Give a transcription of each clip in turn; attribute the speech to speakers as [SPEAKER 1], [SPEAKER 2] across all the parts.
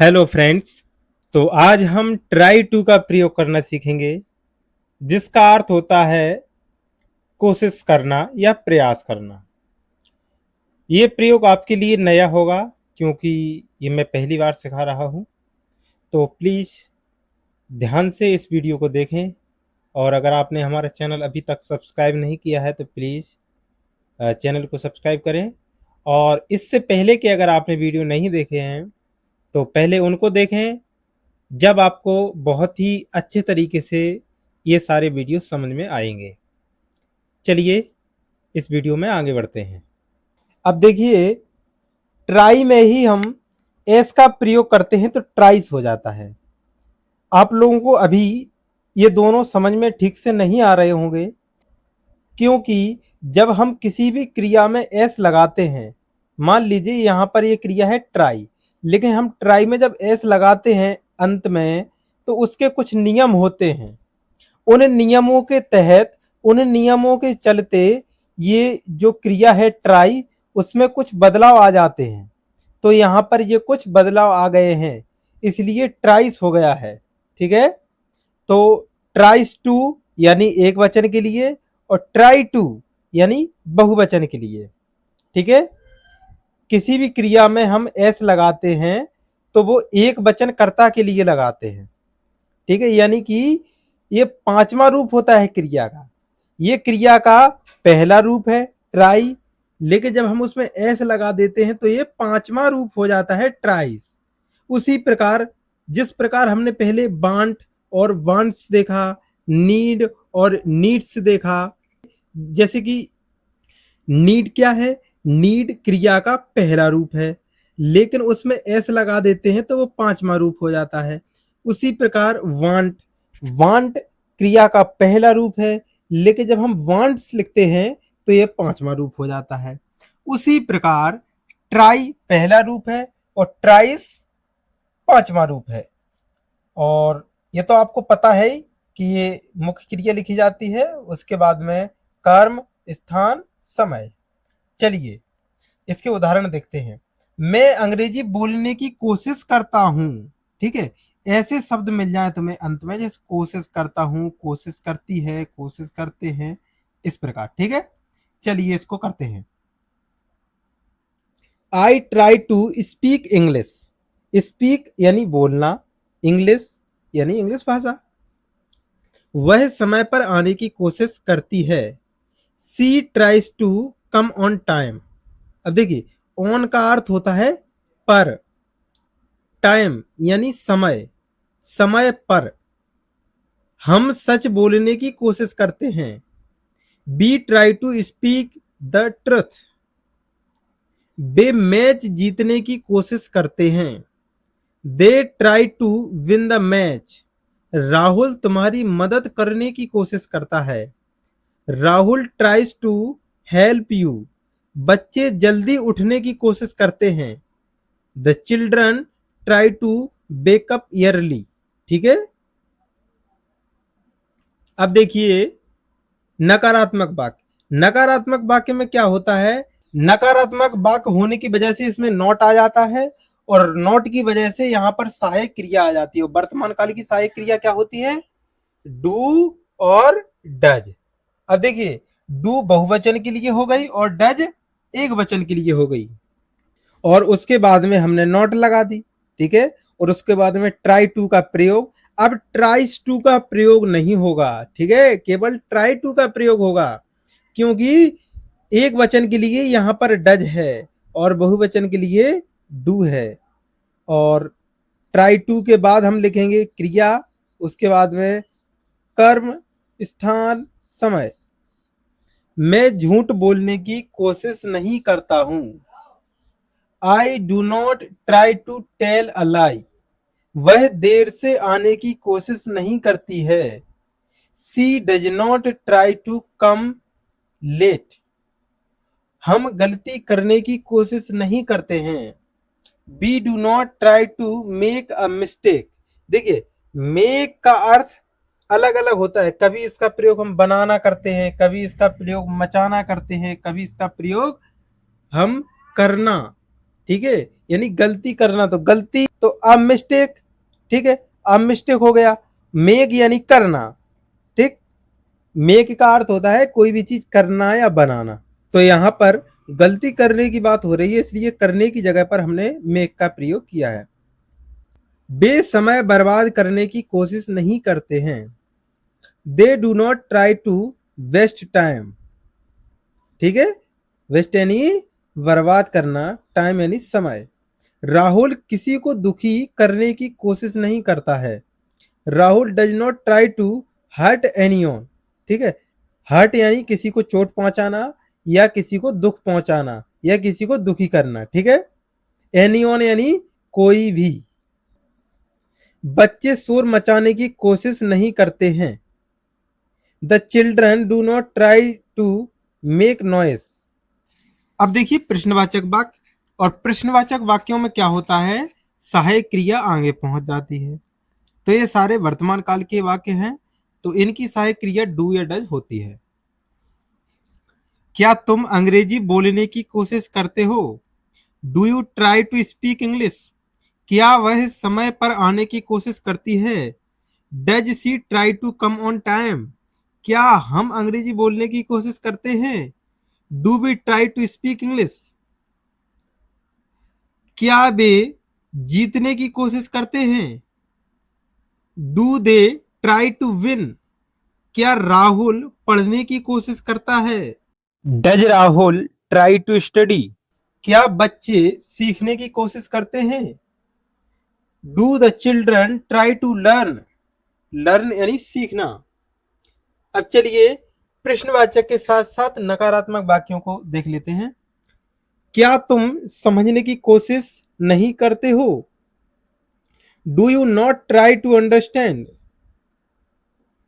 [SPEAKER 1] Hello friends. तो आज हम ट्राई टू का प्रयोग करना सीखेंगे, जिसका अर्थ होता है कोशिश करना या प्रयास करना। ये प्रयोग आपके लिए नया होगा, क्योंकि ये मैं पहली बार सिखा रहा हूँ। तो प्लीज़ ध्यान से इस वीडियो को देखें, और अगर आपने हमारा चैनल अभी तक सब्सक्राइब नहीं किया है तो प्लीज़ चैनल को सब्सक्राइब करें। और इससे पहले कि अगर आपने वीडियो नहीं देखे हैं तो पहले उनको देखें, जब आपको बहुत ही अच्छे तरीके से ये सारे वीडियो समझ में आएंगे। चलिए इस वीडियो में आगे बढ़ते हैं। अब देखिए, ट्राई में ही हम एस का प्रयोग करते हैं तो ट्राइस हो जाता है। आप लोगों को अभी ये दोनों समझ में ठीक से नहीं आ रहे होंगे, क्योंकि जब हम किसी भी क्रिया में एस लगाते हैं, मान लीजिए यहाँ पर ये क्रिया है ट्राई, लेकिन हम ट्राई में जब एस लगाते हैं अंत में, तो उसके कुछ नियम होते हैं। उन नियमों के तहत, उन नियमों के चलते ये जो क्रिया है ट्राई, उसमें कुछ बदलाव आ जाते हैं। तो यहाँ पर ये कुछ बदलाव आ गए हैं, इसलिए ट्राइस हो गया है। ठीक है, तो ट्राइस टू यानी एक वचन के लिए, और ट्राई टू यानी बहुवचन के लिए। ठीक है, किसी भी क्रिया में हम एस लगाते हैं तो वो एक वचन कर्ता के लिए लगाते हैं। ठीक है, यानी कि ये पांचवा रूप होता है क्रिया का। ये क्रिया का पहला रूप है ट्राई, लेकिन जब हम उसमें एस लगा देते हैं तो ये पांचवा रूप हो जाता है ट्राइस। उसी प्रकार जिस प्रकार हमने पहले वांट और वांट्स देखा, नीड और नीड्स देखा। जैसे कि नीड क्या है? नीड क्रिया का पहला रूप है, लेकिन उसमें एस लगा देते हैं तो वो पांचवा रूप हो जाता है। उसी प्रकार वांट, वांट क्रिया का पहला रूप है, लेकिन जब हम वांट्स लिखते हैं तो ये पांचवा रूप हो जाता है। उसी प्रकार ट्राई पहला रूप है और ट्राइस पांचवा रूप है। और ये तो आपको पता है ही कि ये मुख्य क्रिया लिखी जाती है, उसके बाद में कर्म, स्थान, समय। चलिए इसके उदाहरण देखते हैं। मैं अंग्रेजी बोलने की कोशिश करता हूँ। ठीक है, ऐसे शब्द मिल जाए तुम्हें अंत में, जैसे कोशिश करता हूँ, कोशिश करती है, कोशिश करते हैं, इस प्रकार। ठीक है, चलिए इसको करते हैं। I try to speak English. Speak यानी बोलना, इंग्लिश यानी इंग्लिश भाषा। वह समय पर आने की कोशिश करती है। She tries to come on time. अब देखिए, ऑन का अर्थ होता है पर, टाइम यानी समय, समय पर। हम सच बोलने की कोशिश करते हैं। Be try to speak the truth. वे मैच जीतने की कोशिश करते हैं। They try to win the match. Rahul तुम्हारी मदद करने की कोशिश करता है। Rahul tries to help you. बच्चे जल्दी उठने की कोशिश करते हैं। The children try to wake up early. ठीक है, अब देखिए नकारात्मक वाक्य। नकारात्मक वाक्य में क्या होता है? नकारात्मक वाक्य होने की वजह से इसमें नॉट आ जाता है, और नॉट की वजह से यहाँ पर सहायक क्रिया आ जाती है। वर्तमान काल की सहायक क्रिया क्या होती है? डू और डज। अब देखिए, डू बहुवचन के लिए हो गई और डज एक वचन के लिए हो गई, और उसके बाद में हमने नॉट लगा दी। ठीक है, और उसके बाद में ट्राई टू का प्रयोग। अब ट्राइस टू का प्रयोग नहीं होगा। ठीक है, केवल ट्राई टू का प्रयोग होगा, क्योंकि एक वचन के लिए यहाँ पर डज है और बहुवचन के लिए डू है। और ट्राई टू के बाद हम लिखेंगे क्रिया, उसके बाद में कर्म, स्थान, समय। मैं झूठ बोलने की कोशिश नहीं करता हूं। I do not try to tell a lie. वह देर से आने की कोशिश नहीं करती है। She does not try to come late. हम गलती करने की कोशिश नहीं करते हैं। We do not try to make a mistake. देखिए, मेक का अर्थ अलग अलग होता है। कभी इसका प्रयोग हम बनाना करते हैं, कभी इसका प्रयोग मचाना करते हैं, कभी इसका प्रयोग हम करना ठीक है, यानी गलती करना, तो गलती तो अ मिस्टेक, ठीक है, अ मिस्टेक हो गया। मेक यानी करना, ठीक, मेक का अर्थ होता है कोई भी चीज करना या बनाना। तो यहाँ पर गलती करने की बात हो रही है, इसलिए करने की जगह पर हमने मेक का प्रयोग किया है। वे समय बर्बाद करने की कोशिश नहीं करते हैं। They do not try to waste time, ठीक है, वेस्ट यानी बर्बाद करना, टाइम यानी समय। राहुल किसी को दुखी करने की कोशिश नहीं करता है। Rahul does not try to hurt anyone, ठीक है, हर्ट यानी किसी को चोट पहुंचाना या किसी को दुख पहुंचाना या किसी को दुखी करना, ठीक है। एनीवन यानी कोई भी। बच्चे शोर मचाने की कोशिश नहीं करते हैं। The children do not try to make noise. अब देखिए प्रश्नवाचक वाक्य, और प्रश्नवाचक वाक्यों में क्या होता है, सहायक क्रिया आगे पहुंच जाती है। तो ये सारे वर्तमान काल के वाक्य हैं, तो इनकी सहायक क्रिया डू या डज होती है। क्या तुम अंग्रेजी बोलने की कोशिश करते हो? Do you try to speak English? क्या वह समय पर आने की कोशिश करती है? Does she try to come on time? क्या हम अंग्रेजी बोलने की कोशिश करते हैं? Do we try to speak English? क्या वे जीतने की कोशिश करते हैं? Do they try to win? क्या राहुल पढ़ने की कोशिश करता है? Does Rahul try to study? क्या बच्चे सीखने की कोशिश करते हैं? Do the children try to learn? Learn यानी सीखना। अब चलिए प्रश्नवाचक के साथ साथ नकारात्मक वाक्यों को देख लेते हैं। क्या तुम समझने की कोशिश नहीं करते हो? Do you not try to understand?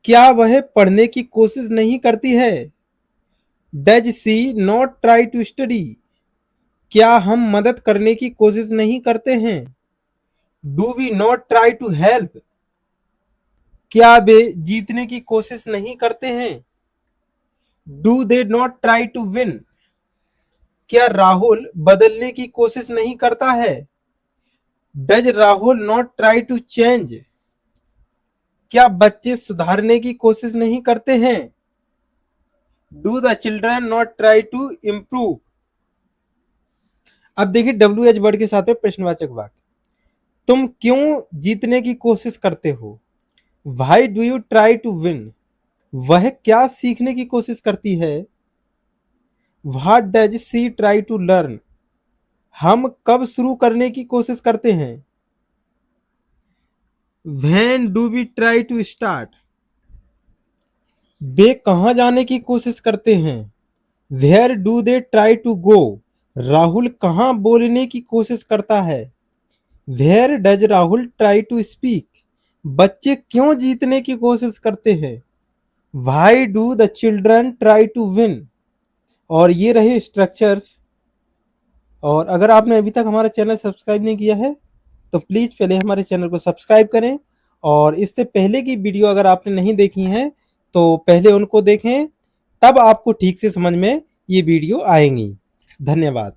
[SPEAKER 1] क्या वह पढ़ने की कोशिश नहीं करती है? Does she not try to study? क्या हम मदद करने की कोशिश नहीं करते हैं? Do we not try to help? क्या वे जीतने की कोशिश नहीं करते हैं? Do they not try to win? क्या राहुल बदलने की कोशिश नहीं करता है? Does Rahul not try to change? क्या बच्चे सुधारने की कोशिश नहीं करते हैं? Do the children not try to improve? अब देखिए डब्ल्यू एच वर्ड के साथ में प्रश्नवाचक वाक्य। तुम क्यों जीतने की कोशिश करते हो? Why do you try to win? वह क्या सीखने की कोशिश करती है? What does she try to learn? हम कब शुरू करने की कोशिश करते हैं? When do we try to start? वे कहाँ जाने की कोशिश करते हैं? Where do they try to go? Rahul कहाँ बोलने की कोशिश करता है? Where does Rahul try to speak? बच्चे क्यों जीतने की कोशिश करते हैं? Y do the children try to win? और ये रहे स्ट्रक्चर्स। और अगर आपने अभी तक हमारा चैनल सब्सक्राइब नहीं किया है तो प्लीज़ पहले हमारे चैनल को सब्सक्राइब करें, और इससे पहले की वीडियो अगर आपने नहीं देखी हैं तो पहले उनको देखें, तब आपको ठीक से समझ में ये वीडियो आएंगी। धन्यवाद।